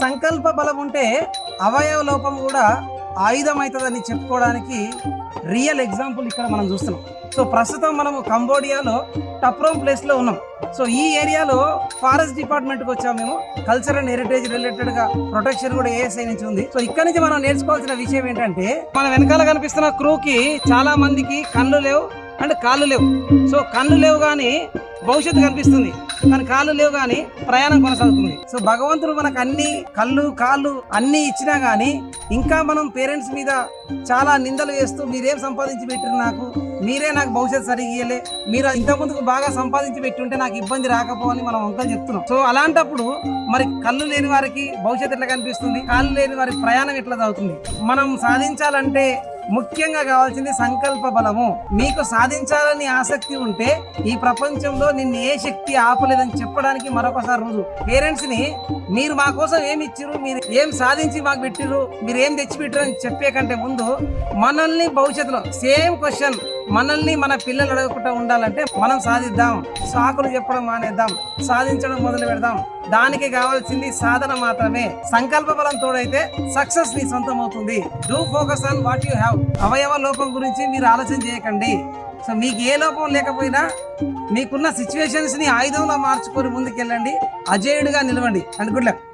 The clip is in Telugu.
సంకల్ప బలం ఉంటే అవయవ లోపం కూడా ఆయుధం అవుతుందని చెప్పుకోవడానికి రియల్ ఎగ్జాంపుల్ ఇక్కడ మనం చూస్తున్నాం. సో ప్రస్తుతం మనము కంబోడియాలో టప్రోమ్ ప్లేస్లో ఉన్నాం. సో ఈ ఏరియాలో ఫారెస్ట్ డిపార్ట్మెంట్కి వచ్చాము మేము. కల్చర్ అండ్ హెరిటేజ్ రిలేటెడ్గా ప్రొటెక్షన్ కూడా ఏఎస్ఐ నుంచి ఉంది. సో ఇక్కడ నుంచి మనం నేర్చుకోవాల్సిన విషయం ఏంటంటే, మన వెనకాల కనిపిస్తున్న క్రూకి చాలా మందికి కళ్ళు లేవు అండ్ కాళ్ళు లేవు. సో కళ్ళు లేవు కానీ భవిష్యత్తు కనిపిస్తుంది, కానీ కాళ్ళు లేవు కానీ ప్రయాణం కొనసాగుతుంది. సో భగవంతుడు మనకు అన్ని కళ్ళు కాళ్ళు అన్ని ఇచ్చినా కానీ ఇంకా మనం పేరెంట్స్ మీద చాలా నిందలు వేస్తూ మీరేం సంపాదించి పెట్టారు, మీరే నాకు భవిష్యత్తు సరిగ్గా ఇయ్యలే, మీరు ఇంతకుముందుకు బాగా సంపాదించి పెట్టి ఉంటే నాకు ఇబ్బంది రాకపోవని మనం అంకలు చెప్తున్నాం. సో అలాంటప్పుడు మరి కళ్ళు లేని వారికి భవిష్యత్తు ఎట్లా కనిపిస్తుంది, కాళ్ళు లేని వారికి ప్రయాణం ఎట్లా అవుతుంది? మనం సాధించాలంటే ముఖ్యంగా కావాల్సింది సంకల్ప బలము. మీకు సాధించాలని ఆసక్తి ఉంటే ఈ ప్రపంచంలో నిన్ను ఏ శక్తి ఆపలేదని చెప్పడానికి మరొకసారి రోజు పేరెంట్స్ ని మీరు మా కోసం ఏమి ఇచ్చిర్రు, మీరు ఏం సాధించి మాకు పెట్టిర్రు, మీరు ఏం తెచ్చిపెట్టారు అని చెప్పే కంటే ముందు మనల్ని భవిష్యత్తులో సేమ్ క్వశ్చన్ మనల్ని మన పిల్లలు అడగకుండా ఉండాలంటే మనం సాధిద్దాం, సాకులు చెప్పడం మానేద్దాం, సాధించడం మొదలు పెడదాం. దానికి కావాల్సింది సాధన మాత్రమే. సంకల్ప బలం తోడైతే సక్సెస్ నీ సొంతం అవుతుంది. Do focus on what you have. అవయవ లోపం గురించి మీరు ఆలోచన చేయకండి. సో మీకు ఏ లోపం లేకపోయినా మీకున్న సిచ్యువేషన్స్ ని ఆయుధంలో మార్చుకొని ముందుకెళ్ళండి, అజేయుడిగా నిలవండి. And good luck.